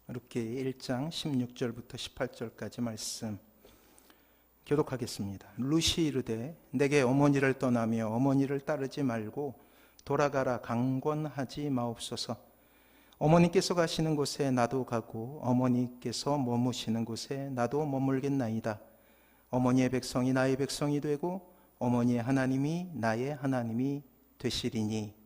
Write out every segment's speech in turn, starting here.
룻기 1장 16절부터 18절까지 말씀 교독하겠습니다. 룻이 이르되 내게 어머니를 떠나며 어머니를 따르지 말고 돌아가라 강권하지 마옵소서. 어머니께서 가시는 곳에 나도 가고 어머니께서 머무시는 곳에 나도 머물겠나이다. 어머니의 백성이 나의 백성이 되고 어머니의 하나님이 나의 하나님이 되시리니.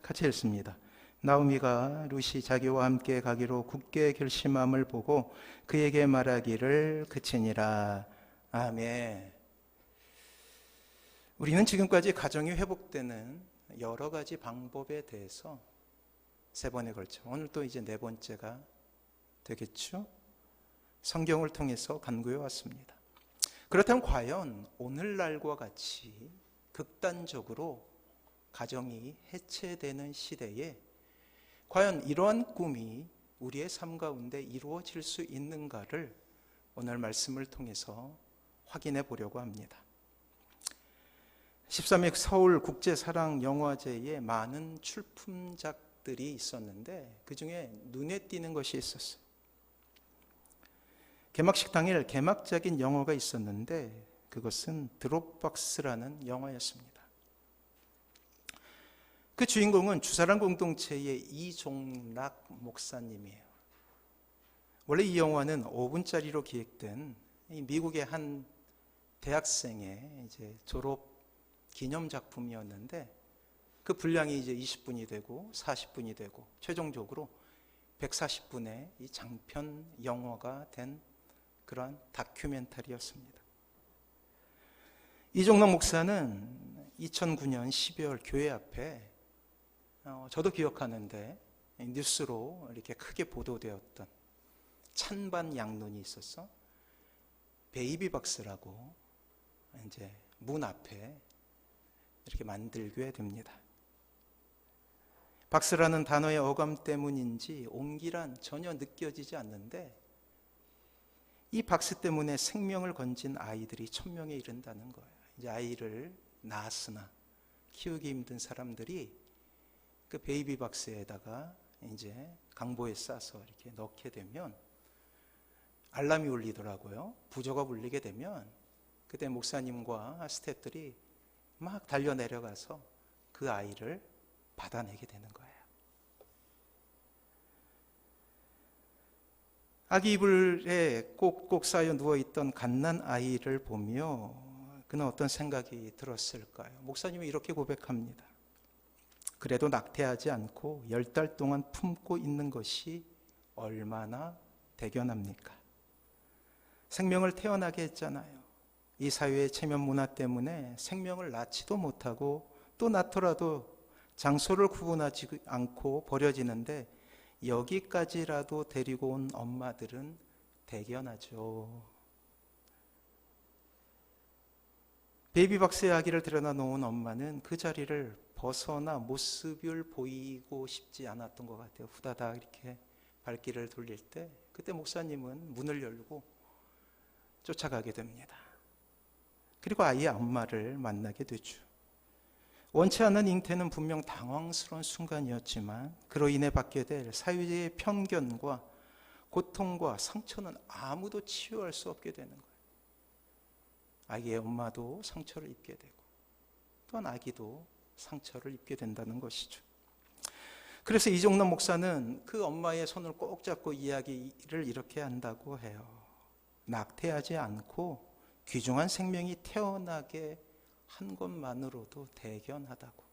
같이 읽습니다. 나오미가 룻이 자기와 함께 가기로 굳게 결심함을 보고 그에게 말하기를 그치니라. 아멘. 우리는 지금까지 가정이 회복되는 여러 가지 방법에 대해서 세 번에 걸쳐, 오늘 또 이제 네 번째가 되겠죠? 성경을 통해서 간구해 왔습니다. 그렇다면 과연 오늘날과 같이 극단적으로 가정이 해체되는 시대에 과연 이러한 꿈이 우리의 삶 가운데 이루어질 수 있는가를 오늘 말씀을 통해서 확인해 보려고 합니다. 13회 서울 국제사랑영화제에 많은 출품작들이 있었는데 그 중에 눈에 띄는 것이 있었어요. 개막식 당일 개막작인 영화가 있었는데 그것은 드롭박스라는 영화였습니다. 그 주인공은 주사랑 공동체의 이종락 목사님이에요. 원래 이 영화는 5분짜리로 기획된 미국의 한 대학생의 이제 졸업 기념 작품이었는데 그 분량이 이제 20분이 되고 40분이 되고 최종적으로 140분의 이 장편 영화가 된 그러한 다큐멘터리였습니다. 이종락 목사는 2009년 12월 교회 앞에 저도 기억하는데 뉴스로 이렇게 크게 보도되었던 찬반 양론이 있었어. 베이비박스라고 이제 문 앞에 이렇게 만들게 됩니다. 박스라는 단어의 어감 때문인지 온기란 전혀 느껴지지 않는데 이 박스 때문에 생명을 건진 아이들이 1000명에 이른다는 거예요. 이제 아이를 낳았으나 키우기 힘든 사람들이 그 베이비 박스에다가 이제 강보에 싸서 이렇게 넣게 되면 알람이 울리더라고요. 부조가 울리게 되면 그때 목사님과 스태프들이 막 달려 내려가서 그 아이를 받아내게 되는 거예요. 아기 이불에 꼭꼭 쌓여 누워있던 갓난 아이를 보며 그는 어떤 생각이 들었을까요? 목사님이 이렇게 고백합니다. 그래도 낙태하지 않고 10달 동안 품고 있는 것이 얼마나 대견합니까? 생명을 태어나게 했잖아요. 이 사회의 체면 문화 때문에 생명을 낳지도 못하고 또 낳더라도 장소를 구분하지 않고 버려지는데 여기까지라도 데리고 온 엄마들은 대견하죠. 베이비박스에 아기를 들여다 놓은 엄마는 그 자리를 벗어나 모습을 보이고 싶지 않았던 것 같아요. 후다닥 이렇게 발길을 돌릴 때 그때 목사님은 문을 열고 쫓아가게 됩니다. 그리고 아이의 엄마를 만나게 되죠. 원치 않은 잉태는 분명 당황스러운 순간이었지만 그로 인해 받게 될 사회의 편견과 고통과 상처는 아무도 치유할 수 없게 되는 거예요. 아기의 엄마도 상처를 입게 되고 또한 아기도 상처를 입게 된다는 것이죠. 그래서 이종락 목사는 그 엄마의 손을 꼭 잡고 이야기를 이렇게 한다고 해요. 낙태하지 않고 귀중한 생명이 태어나게 한 것만으로도 대견하다고.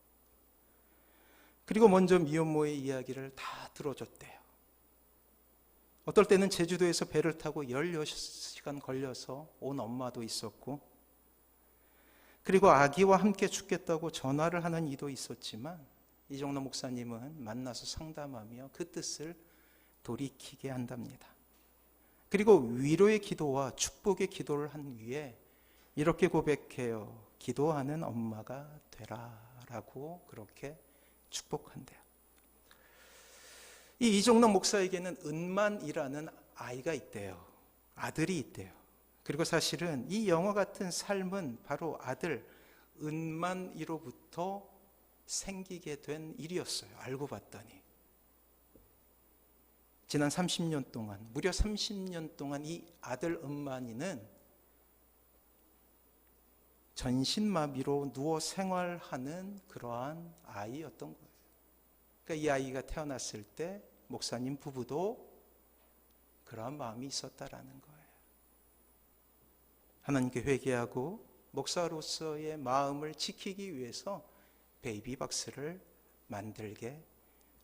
그리고 먼저 미혼모의 이야기를 다 들어줬대요. 어떨 때는 제주도에서 배를 타고 16시간 걸려서 온 엄마도 있었고 그리고 아기와 함께 죽겠다고 전화를 하는 이도 있었지만 이종락 목사님은 만나서 상담하며 그 뜻을 돌이키게 한답니다. 그리고 위로의 기도와 축복의 기도를 한 위에 이렇게 고백해요. 기도하는 엄마가 되라 라고 그렇게 축복한대요. 이 이종락 목사에게는 은만이라는 아이가 있대요. 아들이 있대요. 그리고 사실은 이 영화 같은 삶은 바로 아들 은만이로부터 생기게 된 일이었어요. 알고 봤더니. 지난 30년 동안, 무려 30년 동안 이 아들 은만이는 전신마비로 누워 생활하는 그러한 아이였던 거예요. 그러니까 이 아이가 태어났을 때 목사님 부부도 그러한 마음이 있었다라는 거예요. 하나님께 회개하고 목사로서의 마음을 지키기 위해서 베이비박스를 만들게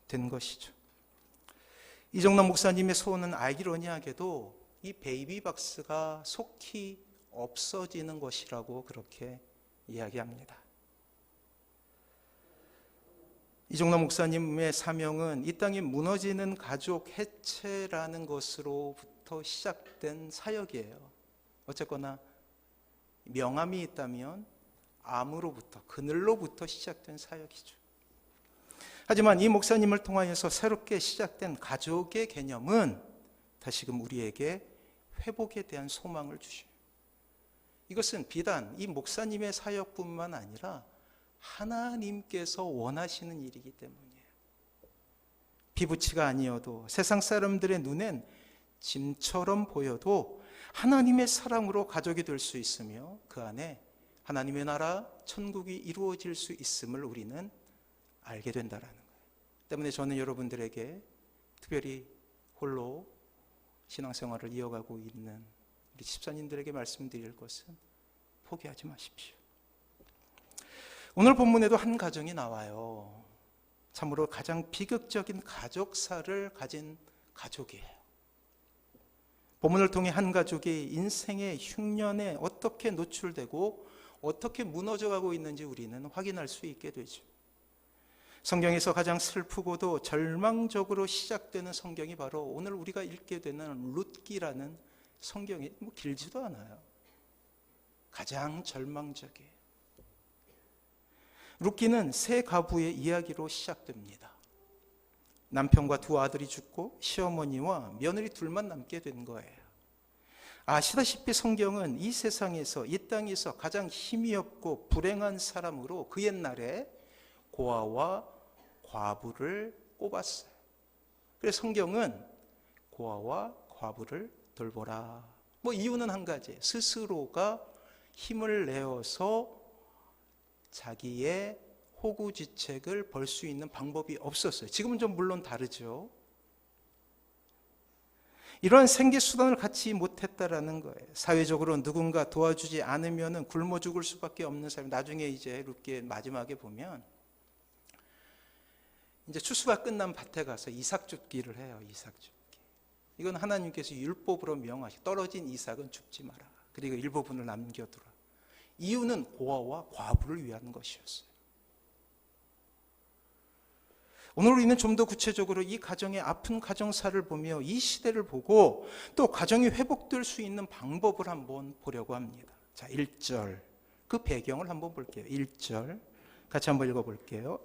된 것이죠. 이정남 목사님의 소원은 아이러니하게도 이 베이비박스가 속히 없어지는 것이라고 그렇게 이야기합니다. 이정남 목사님의 사명은 이 땅에 무너지는 가족 해체라는 것으로부터 시작된 사역이에요. 어쨌거나 명암이 있다면 암으로부터, 그늘로부터 시작된 사역이죠. 하지만 이 목사님을 통하여서 새롭게 시작된 가족의 개념은 다시금 우리에게 회복에 대한 소망을 주셔요. 이것은 비단 이 목사님의 사역뿐만 아니라 하나님께서 원하시는 일이기 때문이에요. 피부치가 아니어도 세상 사람들의 눈엔 짐처럼 보여도 하나님의 사랑으로 가족이 될 수 있으며 그 안에 하나님의 나라, 천국이 이루어질 수 있음을 우리는 알게 된다라는 거예요. 때문에 저는 여러분들에게 특별히 홀로 신앙생활을 이어가고 있는 우리 집사님들에게 말씀드릴 것은 포기하지 마십시오. 오늘 본문에도 한 가정이 나와요. 참으로 가장 비극적인 가족사를 가진 가족이에요. 본문을 통해 한 가족이 인생의 흉년에 어떻게 노출되고 어떻게 무너져가고 있는지 우리는 확인할 수 있게 되죠. 성경에서 가장 슬프고도 절망적으로 시작되는 성경이 바로 오늘 우리가 읽게 되는 룻기라는 성경이 길지도 않아요. 가장 절망적이에요. 룻기는 세 가부의 이야기로 시작됩니다. 남편과 두 아들이 죽고 시어머니와 며느리 둘만 남게 된 거예요. 아시다시피 성경은 이 세상에서, 이 땅에서 가장 힘이 없고 불행한 사람으로 그 옛날에 고아와 과부를 꼽았어요. 그래서 성경은 고아와 과부를 돌보라. 이유는 한 가지, 스스로가 힘을 내어서 자기의 호구지책을 벌 수 있는 방법이 없었어요. 지금은 좀 물론 다르죠. 이러한 생계수단을 갖지 못했다라는 거예요. 사회적으로 누군가 도와주지 않으면 굶어 죽을 수밖에 없는 사람. 나중에 이제 룻기의 마지막에 보면 이제 추수가 끝난 밭에 가서 이삭 줍기를 해요. 이삭 줍기. 이건 하나님께서 율법으로 명하시 떨어진 이삭은 줍지 마라. 그리고 일부분을 남겨두라. 이유는 고아와 과부를 위한 것이었어요. 오늘 우리는 좀 더 구체적으로 이 가정의 아픈 가정사를 보며 이 시대를 보고 또 가정이 회복될 수 있는 방법을 한번 보려고 합니다. 자, 1절 그 배경을 한번 볼게요. 1절 같이 한번 읽어볼게요.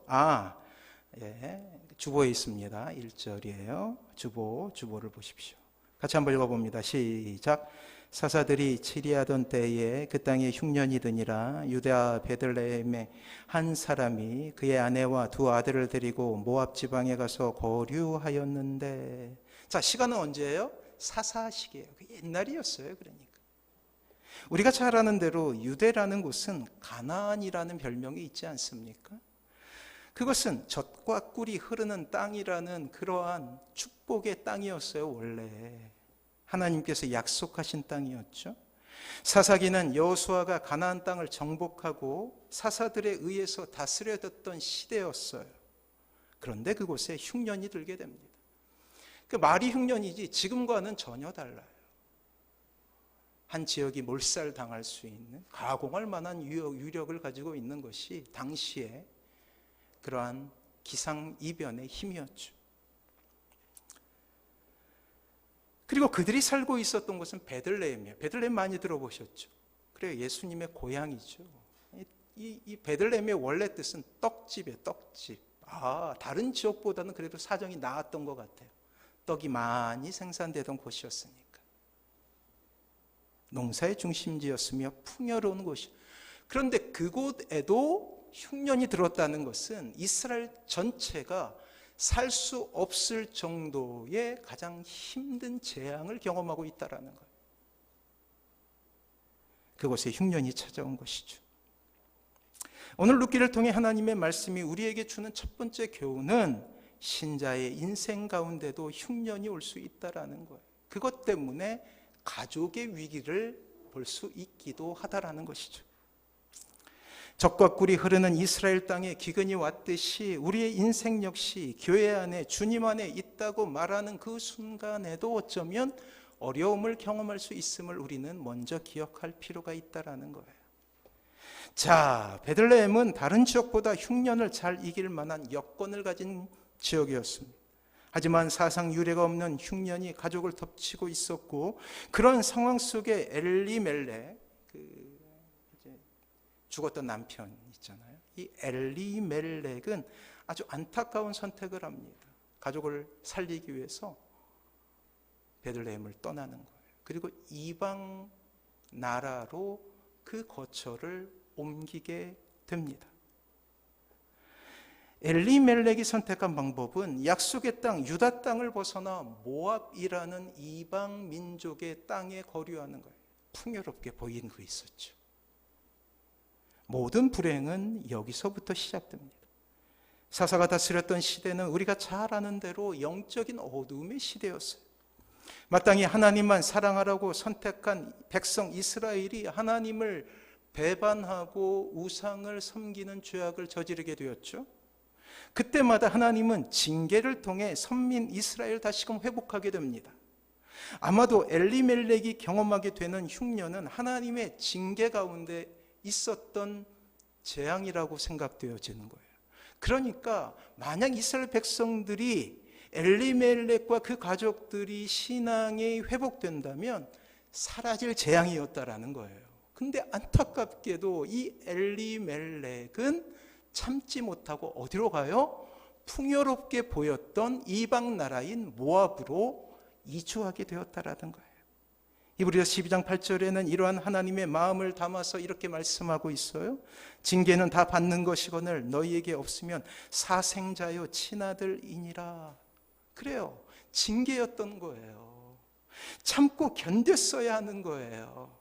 주보에 있습니다. 1절이에요. 주보를 보십시오. 같이 한번 읽어봅니다. 시작. 사사들이 치리하던 때에 그 땅에 흉년이 드니라. 유다 베들레헴의 한 사람이 그의 아내와 두 아들을 데리고 모압 지방에 가서 거류하였는데, 자, 시간은 언제예요? 사사시기예요. 옛날이었어요. 그러니까 우리가 잘 아는 대로 유대라는 곳은 가나안이라는 별명이 있지 않습니까? 그것은 젖과 꿀이 흐르는 땅이라는 그러한 축복의 땅이었어요. 원래 하나님께서 약속하신 땅이었죠. 사사기는 여호수아가 가나안 땅을 정복하고 사사들에 의해서 다스려졌던 시대였어요. 그런데 그곳에 흉년이 들게 됩니다. 그 말이 흉년이지 지금과는 전혀 달라요. 한 지역이 몰살당할 수 있는, 가공할 만한 유력을 가지고 있는 것이 당시에 그러한 기상이변의 힘이었죠. 그리고 그들이 살고 있었던 곳은 베들레헴이에요. 베들레헴 많이 들어보셨죠? 그래요, 예수님의 고향이죠. 이 베들레헴의 원래 뜻은 떡집이에요. 떡집. 다른 지역보다는 그래도 사정이 나았던 것 같아요. 떡이 많이 생산되던 곳이었으니까. 농사의 중심지였으며 풍요로운 곳이. 그런데 그곳에도 흉년이 들었다는 것은 이스라엘 전체가 살 수 없을 정도의 가장 힘든 재앙을 경험하고 있다는 거예요. 그곳에 흉년이 찾아온 것이죠. 오늘 룻기를 통해 하나님의 말씀이 우리에게 주는 첫 번째 교훈은 신자의 인생 가운데도 흉년이 올 수 있다는 거예요. 그것 때문에 가족의 위기를 볼 수 있기도 하다라는 것이죠. 적과 꿀이 흐르는 이스라엘 땅에 기근이 왔듯이 우리의 인생 역시 교회 안에 주님 안에 있다고 말하는 그 순간에도 어쩌면 어려움을 경험할 수 있음을 우리는 먼저 기억할 필요가 있다라는 거예요. 자, 베들레헴은 다른 지역보다 흉년을 잘 이길 만한 여건을 가진 지역이었습니다. 하지만 사상 유례가 없는 흉년이 가족을 덮치고 있었고, 그런 상황 속에 엘리멜렉, 죽었던 남편 있잖아요. 이 엘리멜렉은 아주 안타까운 선택을 합니다. 가족을 살리기 위해서 베들레헴을 떠나는 거예요. 그리고 이방 나라로 그 거처를 옮기게 됩니다. 엘리멜렉이 선택한 방법은 약속의 땅 유다 땅을 벗어나 모압이라는 이방 민족의 땅에 거류하는 거예요. 풍요롭게 보이는 거 있었죠. 모든 불행은 여기서부터 시작됩니다. 사사가 다스렸던 시대는 우리가 잘 아는 대로 영적인 어둠의 시대였어요. 마땅히 하나님만 사랑하라고 선택한 백성 이스라엘이 하나님을 배반하고 우상을 섬기는 죄악을 저지르게 되었죠. 그때마다 하나님은 징계를 통해 선민 이스라엘 다시금 회복하게 됩니다. 아마도 엘리멜렉이 경험하게 되는 흉년은 하나님의 징계 가운데 있었던 재앙이라고 생각되어지는 거예요. 그러니까 만약 이스라엘 백성들이 엘리멜렉과 그 가족들이 신앙이 회복된다면 사라질 재앙이었다라는 거예요. 근데 안타깝게도 이 엘리멜렉은 참지 못하고 어디로 가요? 풍요롭게 보였던 이방 나라인 모압으로 이주하게 되었다라는 거예요. 히브리서 12장 8절에는 이러한 하나님의 마음을 담아서 이렇게 말씀하고 있어요. 징계는 다 받는 것이거늘 너희에게 없으면 사생자요 친아들이니라. 그래요. 징계였던 거예요. 참고 견뎠어야 하는 거예요.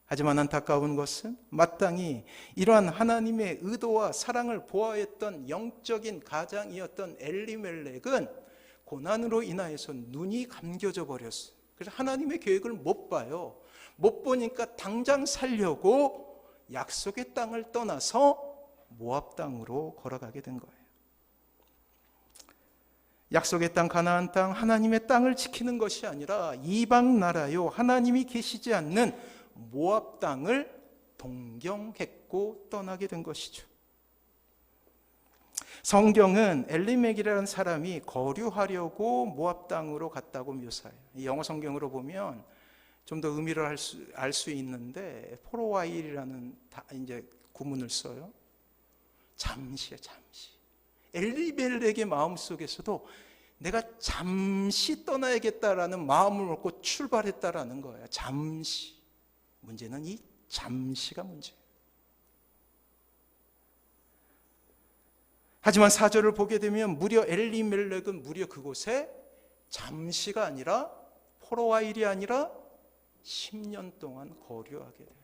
하지만 안타까운 것은 마땅히 이러한 하나님의 의도와 사랑을 보아했던 영적인 가장이었던 엘리멜렉은 고난으로 인하여서 눈이 감겨져 버렸어요. 그래서 하나님의 계획을 못 봐요. 못 보니까 당장 살려고 약속의 땅을 떠나서 모압 땅으로 걸어가게 된 거예요. 약속의 땅 가나안 땅, 하나님의 땅을 지키는 것이 아니라 이방 나라요 하나님이 계시지 않는 모압 땅을 동경했고 떠나게 된 것이죠. 성경은 엘리멜렉이라는 사람이 거류하려고 모압 땅으로 갔다고 묘사해요. 영어 성경으로 보면 좀 더 의미를 알 수 있는데 포로와일이라는 이제 구문을 써요. 잠시야, 잠시. 엘리멜렉의 마음속에서도 내가 잠시 떠나야겠다라는 마음을 먹고 출발했다라는 거예요. 잠시. 문제는 이 잠시가 문제예요. 하지만 4절을 보게 되면 무려 엘리멜렉은 무려 그곳에 잠시가 아니라 포로와일이 아니라 10년 동안 거류하게 돼요.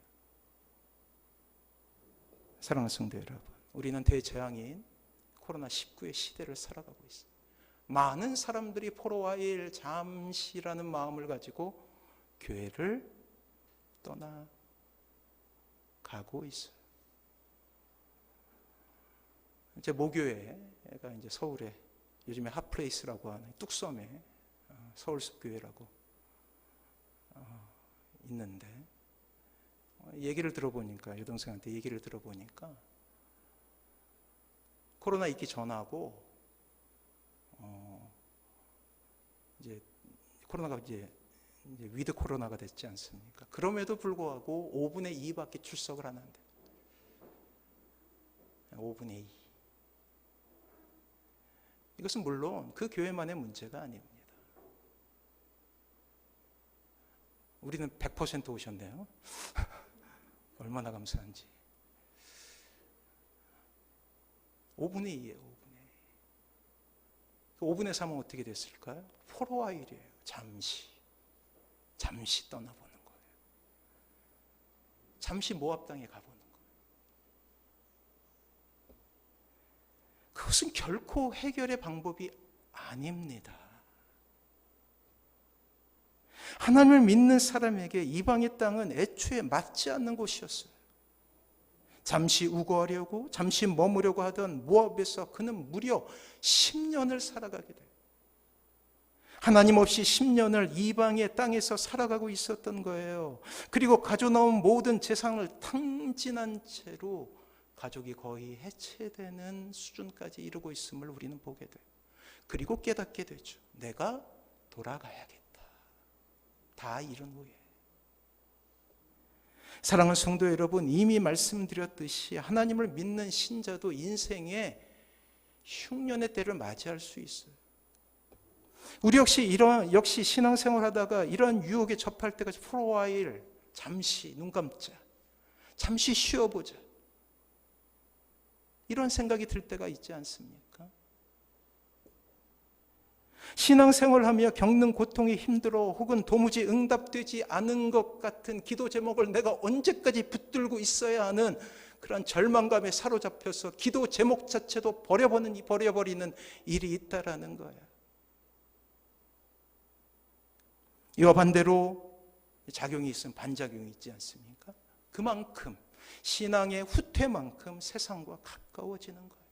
사랑하는 성도 여러분, 우리는 대재앙인 코로나19의 시대를 살아가고 있어요. 많은 사람들이 포로와일 잠시라는 마음을 가지고 교회를 떠나가고 있어요. 이제 모교회가 이제 서울에 요즘에 핫플레이스라고 하는 뚝섬에 서울숲교회라고 있는데 얘기를 들어보니까 여동생한테 얘기를 들어보니까 코로나 있기 전하고 이제 코로나가 이제 위드 코로나가 됐지 않습니까? 그럼에도 불구하고 5분의 2밖에 출석을 안 한대. 5분의 2. 이것은 물론 그 교회만의 문제가 아닙니다. 우리는 100% 오셨네요. 얼마나 감사한지. 5분의 2예요. 5분의 3은 어떻게 됐을까요? 포로와일이에요. 잠시 떠나보는 거예요. 잠시 모압 땅에 가보는 거예요. 그것은 결코 해결의 방법이 아닙니다. 하나님을 믿는 사람에게 이방의 땅은 애초에 맞지 않는 곳이었어요. 잠시 우거하려고, 잠시 머무려고 하던 모압에서 그는 무려 10년을 살아가게 돼요. 하나님 없이 10년을 이방의 땅에서 살아가고 있었던 거예요. 그리고 가져놓은 모든 재산을 탕진한 채로 가족이 거의 해체되는 수준까지 이르고 있음을 우리는 보게 돼요. 그리고 깨닫게 되죠. 내가 돌아가야겠다. 다 이룬 후에. 사랑하는 성도 여러분, 이미 말씀드렸듯이 하나님을 믿는 신자도 인생에 흉년의 때를 맞이할 수 있어요. 우리 역시 신앙생활 하다가 이러한 유혹에 접할 때까지 포로와일, 잠시 눈 감자, 잠시 쉬어보자, 이런 생각이 들 때가 있지 않습니까? 신앙생활하며 겪는 고통이 힘들어 혹은 도무지 응답되지 않은 것 같은 기도 제목을 내가 언제까지 붙들고 있어야 하는 그런 절망감에 사로잡혀서 기도 제목 자체도 버려버리는 일이 있다라는 거예요. 이와 반대로 작용이 있으면 반작용이 있지 않습니까? 그만큼 신앙의 후퇴만큼 세상과 가까워지는 거예요.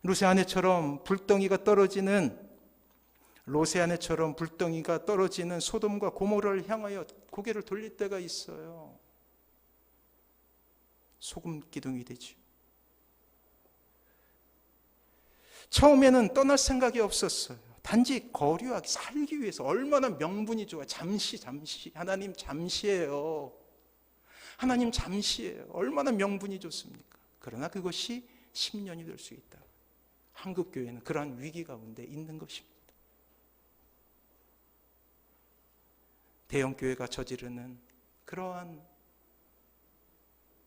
로세아네처럼 불덩이가 떨어지는 소돔과 고모라를 향하여 고개를 돌릴 때가 있어요. 소금 기둥이 되죠. 처음에는 떠날 생각이 없었어요. 단지 거류하게 살기 위해서. 얼마나 명분이 좋아. 잠시 하나님 잠시예요. 하나님 잠시예요. 얼마나 명분이 좋습니까? 그러나 그것이 10년이 될 수 있다. 한국교회는 그러한 위기 가운데 있는 것입니다. 대형교회가 저지르는 그러한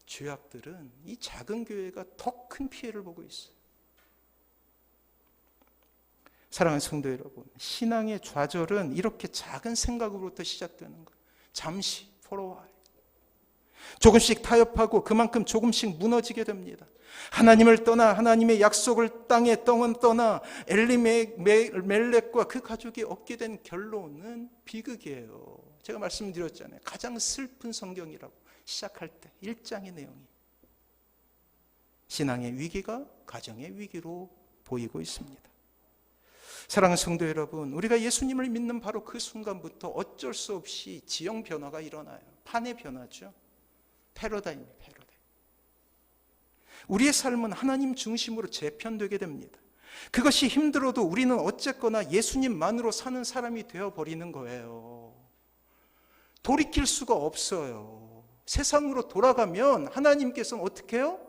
죄악들은 이 작은 교회가 더 큰 피해를 보고 있어요. 사랑하는 성도 여러분, 신앙의 좌절은 이렇게 작은 생각으로부터 시작되는 거예요. 잠시 포로와일. 조금씩 타협하고 그만큼 조금씩 무너지게 됩니다. 하나님을 떠나 하나님의 약속을 땅에 떠나 엘리멜렉과 그 가족이 얻게 된 결론은 비극이에요. 제가 말씀드렸잖아요. 가장 슬픈 성경이라고 시작할 때 1장의 내용이 신앙의 위기가 가정의 위기로 보이고 있습니다. 사랑하는 성도 여러분, 우리가 예수님을 믿는 바로 그 순간부터 어쩔 수 없이 지형 변화가 일어나요. 판의 변화죠. 패러다임이에요. 우리의 삶은 하나님 중심으로 재편되게 됩니다. 그것이 힘들어도 우리는 어쨌거나 예수님만으로 사는 사람이 되어버리는 거예요. 돌이킬 수가 없어요. 세상으로 돌아가면 하나님께서는 어떻게 해요?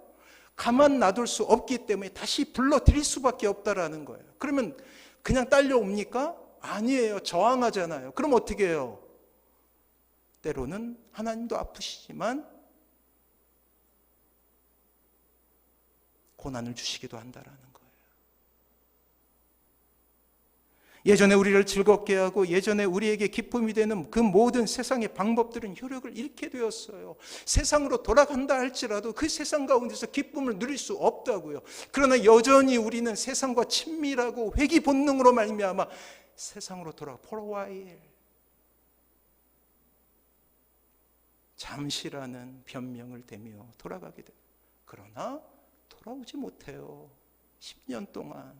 가만 놔둘 수 없기 때문에 다시 불러드릴 수밖에 없다라는 거예요. 그러면 그냥 딸려옵니까? 아니에요. 저항하잖아요. 그럼 어떻게 해요? 때로는 하나님도 아프시지만 고난을 주시기도 한다라는 거예요. 예전에 우리를 즐겁게 하고 예전에 우리에게 기쁨이 되는 그 모든 세상의 방법들은 효력을 잃게 되었어요. 세상으로 돌아간다 할지라도 그 세상 가운데서 기쁨을 누릴 수 없다고요. 그러나 여전히 우리는 세상과 친밀하고 회귀 본능으로 말미암아 세상으로 돌아가 포로와일, 잠시라는 변명을 대며 돌아가게 돼요. 그러나 돌아오지 못해요. 10년 동안.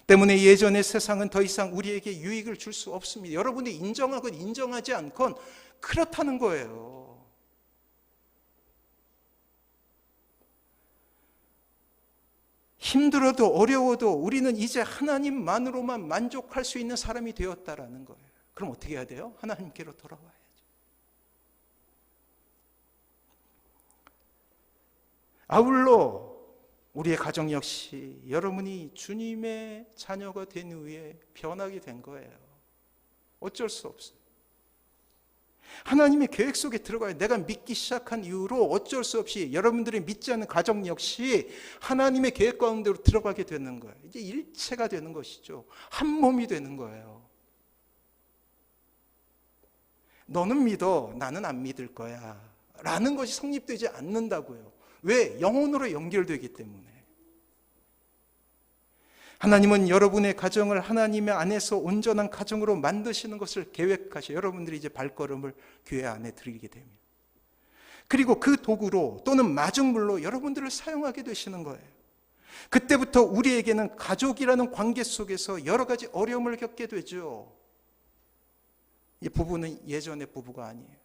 때문에 예전의 세상은 더 이상 우리에게 유익을 줄 수 없습니다. 여러분이 인정하건 인정하지 않건 그렇다는 거예요. 힘들어도 어려워도 우리는 이제 하나님만으로만 만족할 수 있는 사람이 되었다라는 거예요. 그럼 어떻게 해야 돼요? 하나님께로 돌아와야죠. 아울러 우리의 가정 역시 여러분이 주님의 자녀가 된 후에 변하게 된 거예요. 어쩔 수 없어요. 하나님의 계획 속에 들어가요. 내가 믿기 시작한 이후로 어쩔 수 없이 여러분들이 믿지 않는 가정 역시 하나님의 계획 가운데로 들어가게 되는 거예요. 이제 일체가 되는 것이죠. 한 몸이 되는 거예요. 너는 믿어, 나는 안 믿을 거야 라는 것이 성립되지 않는다고요. 왜? 영혼으로 연결되기 때문에. 하나님은 여러분의 가정을 하나님의 안에서 온전한 가정으로 만드시는 것을 계획하셔. 여러분들이 이제 발걸음을 교회 안에 들이게 됩니다. 그리고 그 도구로 또는 마중물로 여러분들을 사용하게 되시는 거예요. 그때부터 우리에게는 가족이라는 관계 속에서 여러 가지 어려움을 겪게 되죠. 이 부부는 예전의 부부가 아니에요.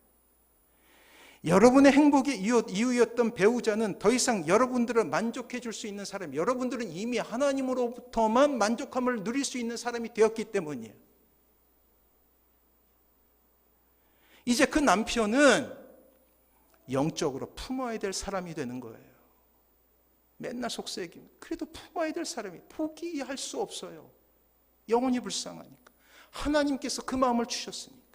여러분의 행복의 이유였던 배우자는 더 이상 여러분들을 만족해 줄 수 있는 사람, 여러분들은 이미 하나님으로부터만 만족함을 누릴 수 있는 사람이 되었기 때문이에요. 이제 그 남편은 영적으로 품어야 될 사람이 되는 거예요. 맨날 속삭임. 그래도 품어야 될 사람이 포기할 수 없어요. 영혼이 불쌍하니까. 하나님께서 그 마음을 주셨으니까.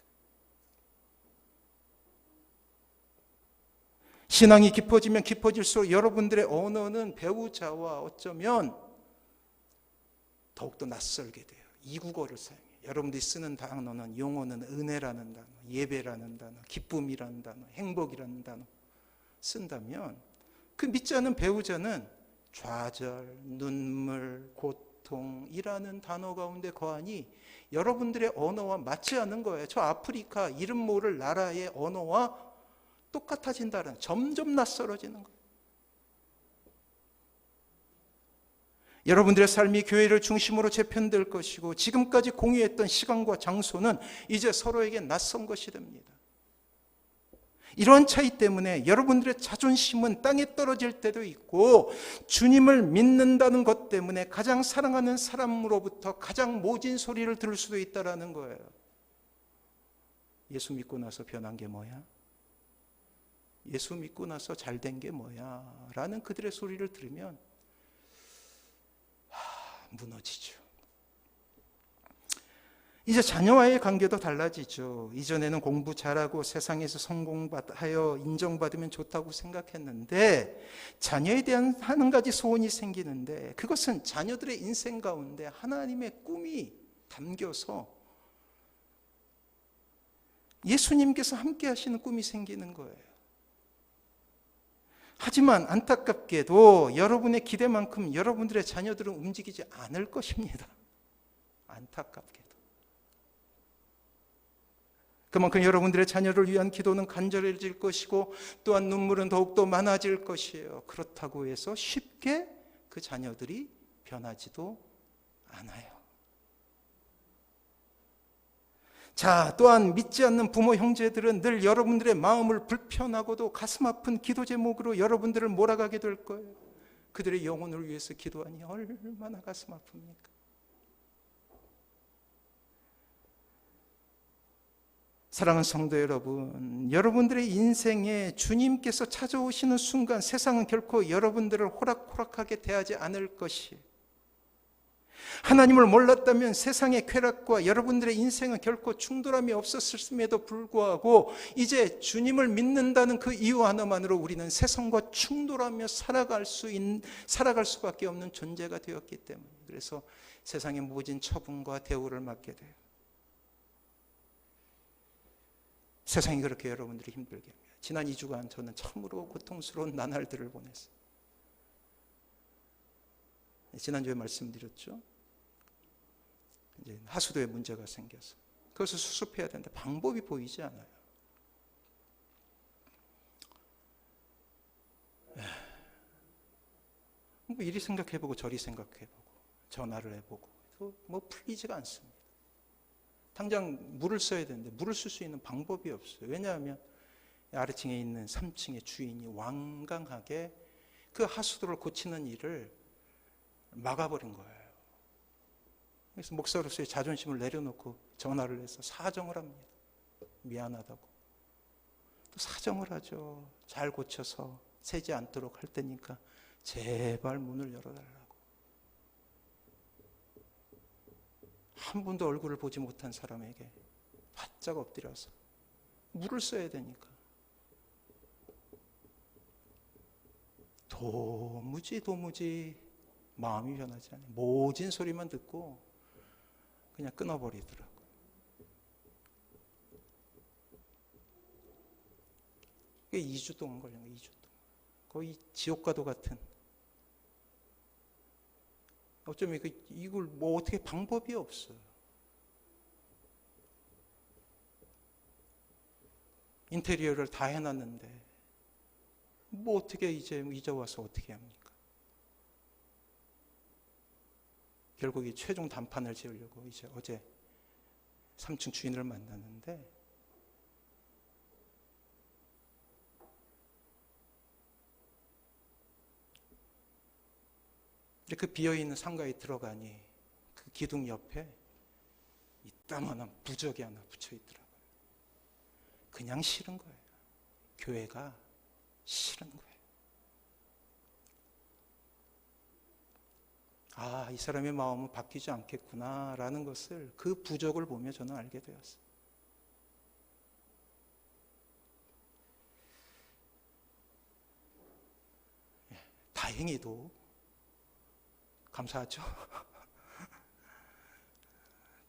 신앙이 깊어지면 깊어질수록 여러분들의 언어는 배우자와 어쩌면 더욱더 낯설게 돼요. 이국어를 사용해요. 여러분들이 쓰는 단어는, 용어는 은혜라는 단어, 예배라는 단어, 기쁨이라는 단어, 행복이라는 단어 쓴다면 그 믿지 않는 배우자는 좌절, 눈물, 고통이라는 단어 가운데 거하니 여러분들의 언어와 맞지 않는 거예요. 저 아프리카 이름 모를 나라의 언어와 똑같아진다는, 점점 낯설어지는 거예요. 여러분들의 삶이 교회를 중심으로 재편될 것이고 지금까지 공유했던 시간과 장소는 이제 서로에게 낯선 것이 됩니다. 이러한 차이 때문에 여러분들의 자존심은 땅에 떨어질 때도 있고 주님을 믿는다는 것 때문에 가장 사랑하는 사람으로부터 가장 모진 소리를 들을 수도 있다는 거예요. 예수 믿고 나서 변한 게 뭐야? 예수 믿고 나서 잘된 게 뭐야? 라는 그들의 소리를 들으면 무너지죠. 이제 자녀와의 관계도 달라지죠. 이전에는 공부 잘하고 세상에서 성공하여 인정받으면 좋다고 생각했는데 자녀에 대한 한 가지 소원이 생기는데 그것은 자녀들의 인생 가운데 하나님의 꿈이 담겨서 예수님께서 함께 하시는 꿈이 생기는 거예요. 하지만 안타깝게도 여러분의 기대만큼 여러분들의 자녀들은 움직이지 않을 것입니다. 안타깝게도. 그만큼 여러분들의 자녀를 위한 기도는 간절해질 것이고 또한 눈물은 더욱더 많아질 것이에요. 그렇다고 해서 쉽게 그 자녀들이 변하지도 않아요. 자, 또한 믿지 않는 부모 형제들은 늘 여러분들의 마음을 불편하고도 가슴 아픈 기도 제목으로 여러분들을 몰아가게 될 거예요. 그들의 영혼을 위해서 기도하니 얼마나 가슴 아픕니까? 사랑하는 성도 여러분, 여러분들의 인생에 주님께서 찾아오시는 순간 세상은 결코 여러분들을 호락호락하게 대하지 않을 것이에요. 하나님을 몰랐다면 세상의 쾌락과 여러분들의 인생은 결코 충돌함이 없었음에도 불구하고 이제 주님을 믿는다는 그 이유 하나만으로 우리는 세상과 충돌하며 살아갈 수밖에 없는 존재가 되었기 때문에 그래서 세상의 모진 처분과 대우를 맡게 돼요. 세상이 그렇게 여러분들이 힘들게 합니다. 지난 2주간 저는 참으로 고통스러운 나날들을 보냈어요. 지난주에 말씀드렸죠. 이제 하수도에 문제가 생겨서 그것을 수습해야 되는데 방법이 보이지 않아요. 뭐 이리 생각해보고 저리 생각해보고 전화를 해보고 뭐 풀리지가 않습니다. 당장 물을 써야 되는데 물을 쓸 수 있는 방법이 없어요. 왜냐하면 아래층에 있는 3층의 주인이 완강하게 그 하수도를 고치는 일을 막아버린 거예요. 그래서 목사로서의 자존심을 내려놓고 전화를 해서 사정을 합니다. 미안하다고. 또 사정을 하죠. 잘 고쳐서 새지 않도록 할 테니까 제발 문을 열어달라고. 한 번도 얼굴을 보지 못한 사람에게 바짝 엎드려서 물을 써야 되니까 도무지 마음이 변하지 않아요. 모진 소리만 듣고 그냥 끊어버리더라고요. 그게 2주 동안 걸린 거예요. 2주 동안. 거의 지옥과도 같은. 어쩌면 이걸 뭐 어떻게 방법이 없어요. 인테리어를 다 해놨는데 뭐 어떻게 이제 와서 어떻게 합니까? 결국 이 최종 단판을 지으려고 이제 어제 3층 주인을 만났는데 그 비어있는 상가에 들어가니 그 기둥 옆에 이따만한 부적이 하나 붙여 있더라고요. 그냥 싫은 거예요. 교회가 싫은 거예요. 아, 이 사람의 마음은 바뀌지 않겠구나라는 것을 그 부적을 보며 저는 알게 되었어요. 다행히도 감사하죠.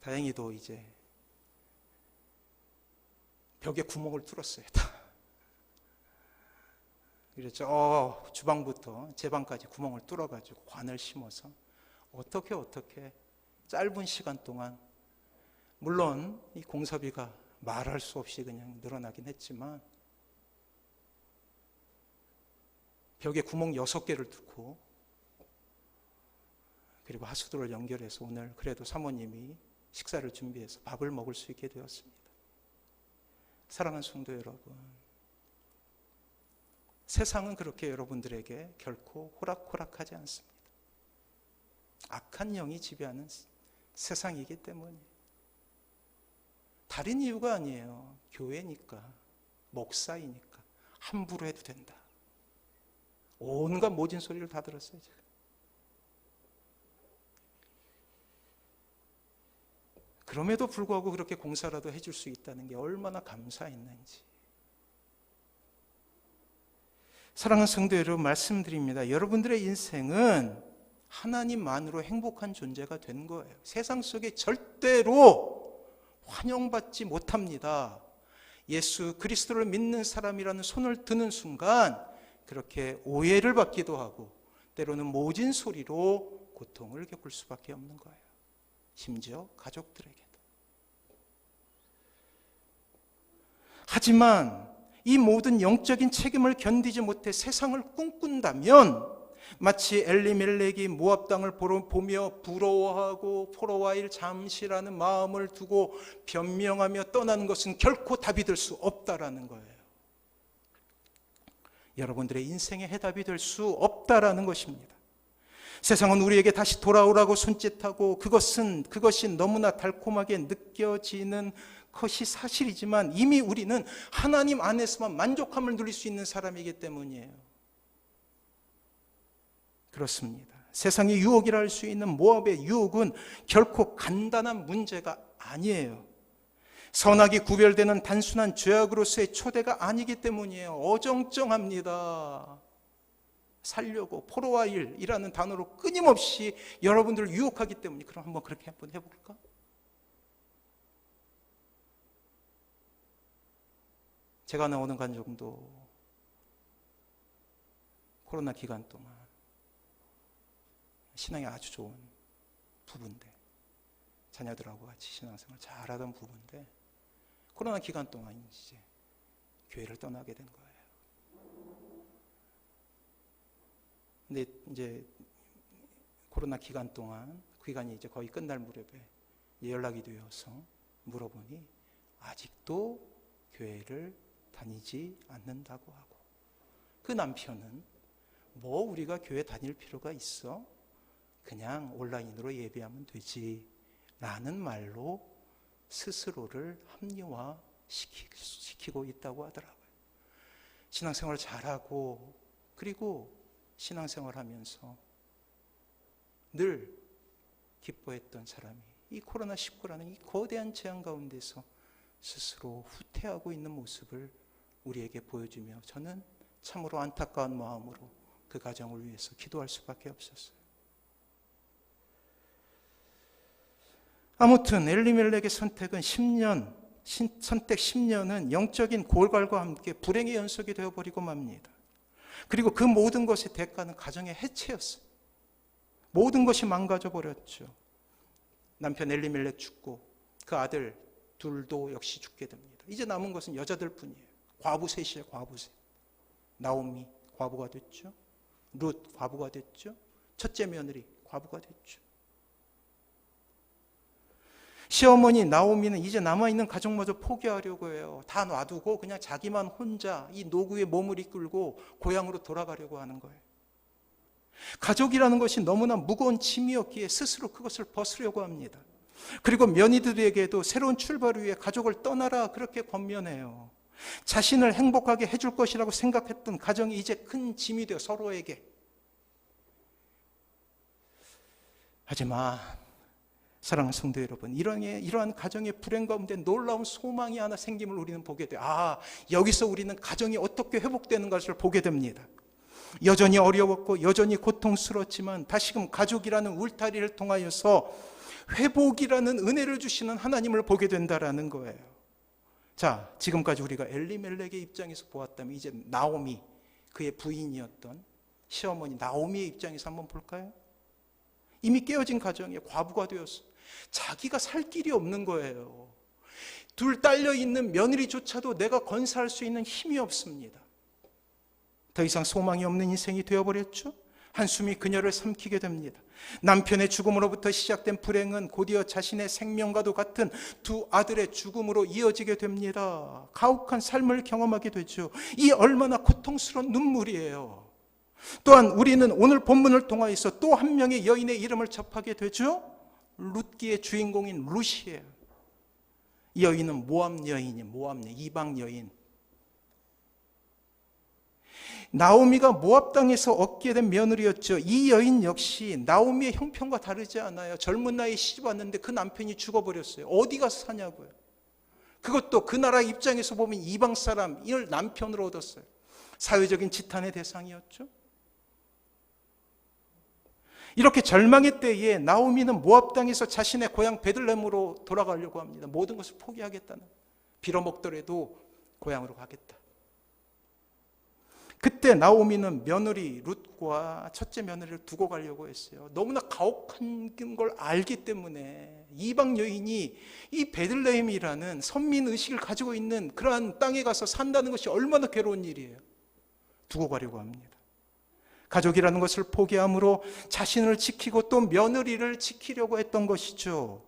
다행히도 이제 벽에 구멍을 뚫었어요. 그래서 주방부터 제 방까지 구멍을 뚫어가지고 관을 심어서 어떻게 짧은 시간 동안, 물론 이 공사비가 말할 수 없이 그냥 늘어나긴 했지만 벽에 구멍 6개를 뚫고 그리고 하수도를 연결해서 오늘 그래도 사모님이 식사를 준비해서 밥을 먹을 수 있게 되었습니다. 사랑하는 성도 여러분, 세상은 그렇게 여러분들에게 결코 호락호락하지 않습니다. 악한 영이 지배하는 세상이기 때문이에요. 다른 이유가 아니에요. 교회니까, 목사이니까 함부로 해도 된다. 온갖 모진 소리를 다 들었어요, 제가. 그럼에도 불구하고 그렇게 공사라도 해줄 수 있다는 게 얼마나 감사했는지. 사랑하는 성도 여러분, 말씀드립니다. 여러분들의 인생은 하나님만으로 행복한 존재가 된 거예요. 세상 속에 절대로 환영받지 못합니다. 예수 그리스도를 믿는 사람이라는 손을 드는 순간 그렇게 오해를 받기도 하고 때로는 모진 소리로 고통을 겪을 수밖에 없는 거예요. 심지어 가족들에게도. 하지만 이 모든 영적인 책임을 견디지 못해 세상을 꿈꾼다면 마치 엘리멜렉이 모압 땅을 보며 부러워하고 포로와일 잠시라는 마음을 두고 변명하며 떠나는 것은 결코 답이 될 수 없다라는 거예요. 여러분들의 인생의 해답이 될 수 없다라는 것입니다. 세상은 우리에게 다시 돌아오라고 손짓하고 그것이 너무나 달콤하게 느껴지는 것이 사실이지만 이미 우리는 하나님 안에서만 만족함을 누릴 수 있는 사람이기 때문이에요. 그렇습니다. 세상의 유혹이라 할 수 있는 모압의 유혹은 결코 간단한 문제가 아니에요. 선악이 구별되는 단순한 죄악으로서의 초대가 아니기 때문이에요. 어정쩡합니다. 살려고 포로와 일이라는 단어로 끊임없이 여러분들을 유혹하기 때문에. 그럼 한번 그렇게 한번 해볼까? 제가 아는 어느 가정도 코로나 기간 동안 신앙이 아주 좋은 부부인데, 자녀들하고 같이 신앙생활 잘하던 부부인데 코로나 기간 동안 이제 교회를 떠나게 된 거예요. 근데 이제 코로나 기간 동안 그 기간이 이제 거의 끝날 무렵에 연락이 되어서 물어보니 아직도 교회를 다니지 않는다고 하고, 그 남편은 뭐 우리가 교회 다닐 필요가 있어? 그냥 온라인으로 예배하면 되지 라는 말로 스스로를 합리화시키고 있다고 하더라고요. 신앙생활 잘하고 그리고 신앙생활하면서 늘 기뻐했던 사람이 이 코로나19라는 이 거대한 재앙 가운데서 스스로 후퇴하고 있는 모습을 우리에게 보여주며 저는 참으로 안타까운 마음으로 그 가정을 위해서 기도할 수밖에 없었어요. 아무튼 엘리멜렉의 선택은 10년, 선택 10년은 영적인 골갈과 함께 불행의 연속이 되어버리고 맙니다. 그리고 그 모든 것의 대가는 가정의 해체였어요. 모든 것이 망가져 버렸죠. 남편 엘리멜렉 죽고 그 아들 둘도 역시 죽게 됩니다. 이제 남은 것은 여자들 뿐이에요. 과부 셋이에요. 과부 셋. 나오미 과부가 됐죠. 룻 과부가 됐죠. 첫째 며느리 과부가 됐죠. 시어머니 나오미는 이제 남아있는 가족마저 포기하려고 해요. 다 놔두고 그냥 자기만 혼자 이 노구의 몸을 이끌고 고향으로 돌아가려고 하는 거예요. 가족이라는 것이 너무나 무거운 짐이었기에 스스로 그것을 벗으려고 합니다. 그리고 며느리들에게도 새로운 출발을 위해 가족을 떠나라 그렇게 권면해요. 자신을 행복하게 해줄 것이라고 생각했던 가정이 이제 큰 짐이 되어 서로에게. 하지만 사랑하는 성도 여러분, 이러한 가정의 불행 가운데 놀라운 소망이 하나 생김을 우리는 보게 돼요. 여기서 우리는 가정이 어떻게 회복되는 것을 보게 됩니다. 여전히 어려웠고 여전히 고통스러웠지만 다시금 가족이라는 울타리를 통하여서 회복이라는 은혜를 주시는 하나님을 보게 된다라는 거예요. 자, 지금까지 우리가 엘리멜렉의 입장에서 보았다면 이제 나오미, 그의 부인이었던 시어머니 나오미의 입장에서 한번 볼까요? 이미 깨어진 가정에 과부가 되었어요. 자기가 살 길이 없는 거예요. 둘 딸려 있는 며느리조차도 내가 건사할 수 있는 힘이 없습니다. 더 이상 소망이 없는 인생이 되어버렸죠. 한숨이 그녀를 삼키게 됩니다. 남편의 죽음으로부터 시작된 불행은 곧이어 자신의 생명과도 같은 두 아들의 죽음으로 이어지게 됩니다. 가혹한 삶을 경험하게 되죠. 이 얼마나 고통스러운 눈물이에요. 또한 우리는 오늘 본문을 통하여서 또 한 명의 여인의 이름을 접하게 되죠. 룻기의 주인공인 룻이에요. 이 여인은 모압 여인이에요. 이방 여인. 나오미가 모압 땅에서 얻게 된 며느리였죠. 이 여인 역시 나오미의 형편과 다르지 않아요. 젊은 나이에 시집 왔는데 그 남편이 죽어버렸어요. 어디 가서 사냐고요. 그것도 그 나라 입장에서 보면 이방 사람, 이걸 남편으로 얻었어요. 사회적인 지탄의 대상이었죠. 이렇게 절망의 때에 나오미는 모압 땅에서 자신의 고향 베들레헴으로 돌아가려고 합니다. 모든 것을 포기하겠다는, 빌어먹더라도 고향으로 가겠다. 그때 나오미는 며느리 룻과 첫째 며느리를 두고 가려고 했어요. 너무나 가혹한 걸 알기 때문에 이방 여인이 이 베들레헴이라는 선민 의식을 가지고 있는 그러한 땅에 가서 산다는 것이 얼마나 괴로운 일이에요. 두고 가려고 합니다. 가족이라는 것을 포기함으로 자신을 지키고 또 며느리를 지키려고 했던 것이죠.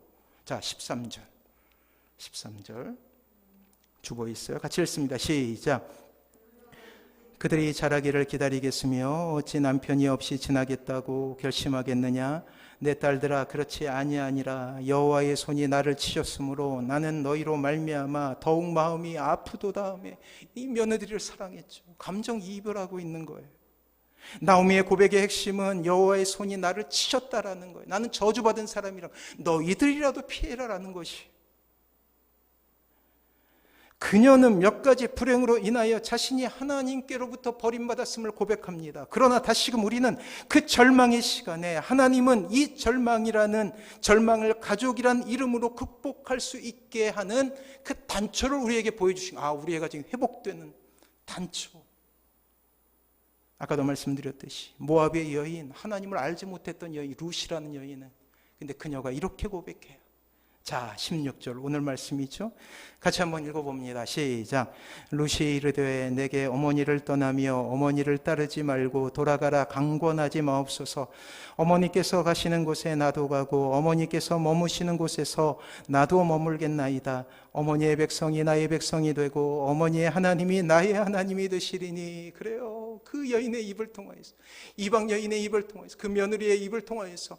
자, 13절 주보 있어요. 같이 읽습니다. 시작. 그들이 자라기를 기다리겠으며 어찌 남편이 없이 지나겠다고 결심하겠느냐. 내 딸들아, 그렇지 아니하니라. 여호와의 손이 나를 치셨으므로 나는 너희로 말미암아 더욱 마음이 아프도다 하며 이 며느리를 사랑했죠. 감정이입을 있는 거예요. 나오미의 고백의 핵심은 여호와의 손이 나를 치셨다라는 거예요. 나는 저주받은 사람이라 너희들이라도 피해라라는 것이. 그녀는 몇 가지 불행으로 인하여 자신이 하나님께로부터 버림받았음을 고백합니다. 그러나 다시금 우리는 그 절망의 시간에 하나님은 이 절망을 가족이란 이름으로 극복할 수 있게 하는 그 단초를 우리에게 보여주신, 우리 애가 지금 회복되는 단초. 아까도 말씀드렸듯이 모압의 여인, 하나님을 알지 못했던 여인 룻이라는 여인은, 근데 그녀가 이렇게 고백해요. 자, 16절 오늘 말씀이죠. 같이 한번 읽어봅니다. 시작. 룻이 이르되 내게 어머니를 떠나며 어머니를 따르지 말고 돌아가라 강권하지 마옵소서. 어머니께서 가시는 곳에 나도 가고 어머니께서 머무시는 곳에서 나도 머물겠나이다. 어머니의 백성이 나의 백성이 되고 어머니의 하나님이 나의 하나님이 되시리니. 그래요. 그 여인의 입을 통하여서, 이방 여인의 입을 통하여서, 그 며느리의 입을 통하여서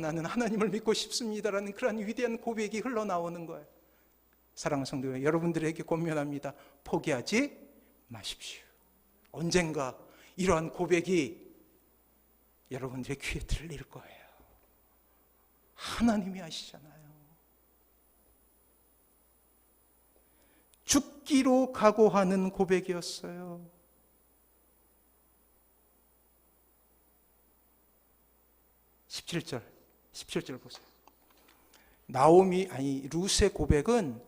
나는 하나님을 믿고 싶습니다라는 그러한 위대한 고백이 흘러나오는 거예요. 사랑하는 성도 여러분, 여러분들에게 권면합니다. 포기하지 마십시오. 언젠가 이러한 고백이 여러분들의 귀에 들릴 거예요. 하나님이 아시잖아요. 죽기로 각오하는 고백이었어요. 17절 보세요. 룻의 고백은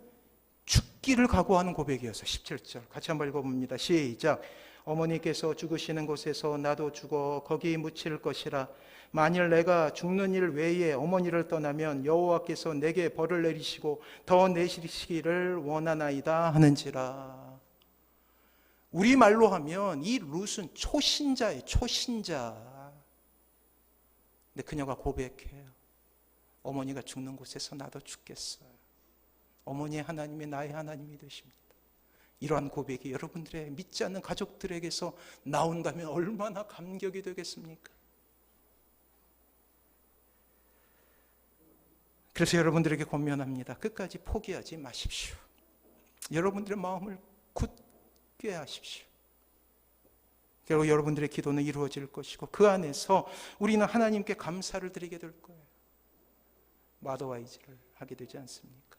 죽기를 각오하는 고백이었어요. 17절 같이 한번 읽어봅니다. 시작. 어머니께서 죽으시는 곳에서 나도 죽어 거기 묻힐 것이라. 만일 내가 죽는 일 외에 어머니를 떠나면 여호와께서 내게 벌을 내리시고 더 내리시기를 원하나이다 하는지라. 우리말로 하면 이 룻은 초신자예요. 초신자. 근데 그녀가 고백해요. 어머니가 죽는 곳에서 나도 죽겠어요. 어머니의 하나님이 나의 하나님이 되십니다. 이러한 고백이 여러분들의 믿지 않는 가족들에게서 나온다면 얼마나 감격이 되겠습니까? 그래서 여러분들에게 권면합니다. 끝까지 포기하지 마십시오. 여러분들의 마음을 굳게 하십시오. 결국 여러분들의 기도는 이루어질 것이고 그 안에서 우리는 하나님께 감사를 드리게 될 거예요. 마더와이즈를 하게 되지 않습니까?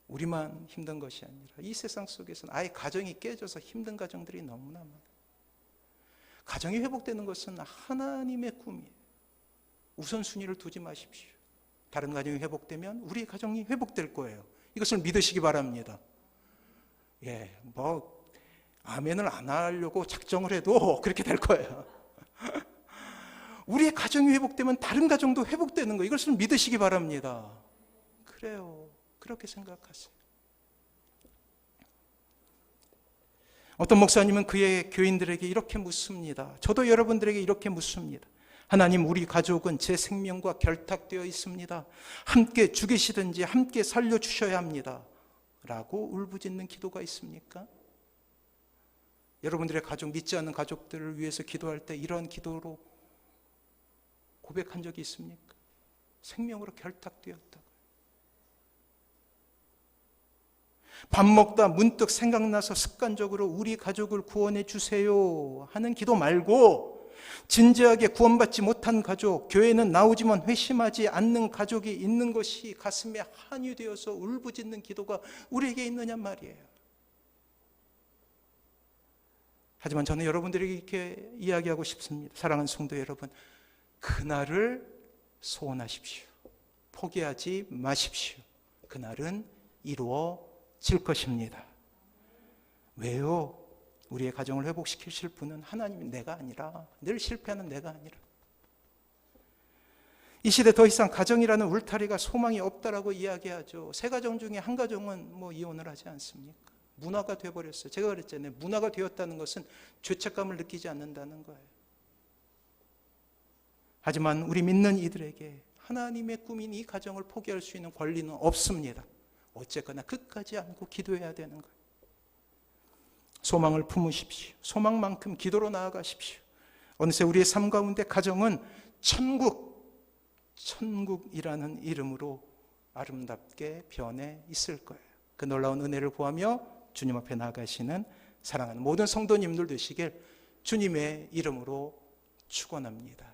우리만 힘든 것이 아니라 이 세상 속에서는 아예 가정이 깨져서 힘든 가정들이 너무나 많아요. 가정이 회복되는 것은 하나님의 꿈이에요. 우선순위를 두지 마십시오. 다른 가정이 회복되면 우리 가정이 회복될 거예요. 이것을 믿으시기 바랍니다. 아멘을 안 하려고 작정을 해도 그렇게 될 거예요. 우리의 가정이 회복되면 다른 가정도 회복되는 거예요. 이것을 믿으시기 바랍니다. 그래요. 그렇게 생각하세요. 어떤 목사님은 그의 교인들에게 이렇게 묻습니다. 저도 여러분들에게 이렇게 묻습니다. 하나님, 우리 가족은 제 생명과 결탁되어 있습니다. 함께 죽이시든지 함께 살려주셔야 합니다. 라고 울부짖는 기도가 있습니까? 여러분들의 가족, 믿지 않는 가족들을 위해서 기도할 때 이런 기도로 고백한 적이 있습니까? 생명으로 결탁되었다고. 밥 먹다 문득 생각나서 습관적으로 우리 가족을 구원해 주세요 하는 기도 말고, 진지하게 구원받지 못한 가족, 교회는 나오지만 회심하지 않는 가족이 있는 것이 가슴에 한이 되어서 울부짖는 기도가 우리에게 있느냐 말이에요. 하지만 저는 여러분들에게 이렇게 이야기하고 싶습니다. 사랑하는 성도 여러분, 그날을 소원하십시오. 포기하지 마십시오. 그날은 이루어질 것입니다. 왜요? 우리의 가정을 회복시키실 분은 하나님이 내가 아니라, 늘 실패하는 내가 아니라. 이 시대 더 이상 가정이라는 울타리가 소망이 없다라고 이야기하죠. 세 가정 중에 한 가정은 이혼을 하지 않습니까? 문화가 되어버렸어요. 제가 그랬잖아요. 문화가 되었다는 것은 죄책감을 느끼지 않는다는 거예요. 하지만 우리 믿는 이들에게 하나님의 꿈인 이 가정을 포기할 수 있는 권리는 없습니다. 어쨌거나 끝까지 안고 기도해야 되는 거예요. 소망을 품으십시오. 소망만큼 기도로 나아가십시오. 어느새 우리의 삶 가운데 가정은 천국이라는 이름으로 아름답게 변해 있을 거예요. 그 놀라운 은혜를 구하며 주님 앞에 나아가시는 사랑하는 모든 성도님들 되시길 주님의 이름으로 축원합니다.